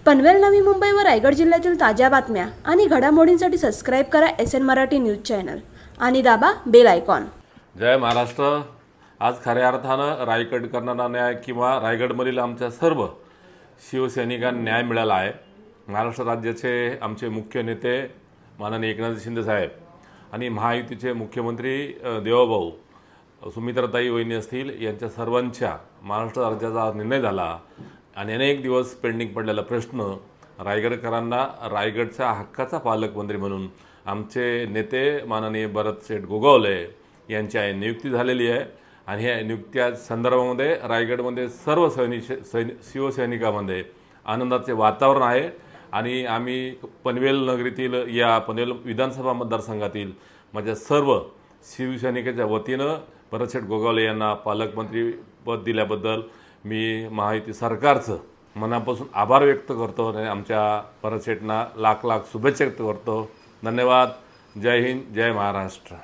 पनवेल नवी मुंबई व रायगड जिल्ह्यातील ताज्या बातम्या आणि घडामोडींसाठी सबस्क्राईब करा SN मराठी न्यूज चॅनल आणि दाबा बेल आयकॉन। जय महाराष्ट्र। आज खऱ्या अर्थानं रायगडकरांना न्याय किंवा रायगडमधील आमच्या सर्व शिवसैनिकांना न्याय मिळाला आहे। महाराष्ट्र राज्याचे आमचे मुख्य नेते माननीय एकनाथ शिंदे साहेब आणि महायुतीचे मुख्यमंत्री देवाभाऊ सुमित्राताई वहिनी असतील यांच्या सर्वांच्या महाराष्ट्र राज्याचा निर्णय झाला आणि अनेक दिवस पेंडिंग पडलेला प्रश्न रायगडकरांना रायगडच्या हक्काचा पालकमंत्री म्हणून आमचे नेते माननीय भरतशेठ गोगावले यांची नियुक्ती झालेली आहे आणि ह्या नियुक्त्या संदर्भामध्ये रायगडमध्ये सर्व शिवसैनिकांमध्ये आनंदाचे वातावरण आहे आणि आम्ही पनवेल नगरीतील या पनवेल विधानसभा मतदारसंघातील माझ्या सर्व शिवसैनिकांच्या वतीनं भरतशेठ गोगावले यांना पालकमंत्री पद दिल्याबद्दल मी महायुती सरकारचं मनापासून आभार व्यक्त करतो आणि आमच्या भरतशेठना लाख लाख शुभेच्छा व्यक्त करतो। धन्यवाद। जय हिंद, जय महाराष्ट्र।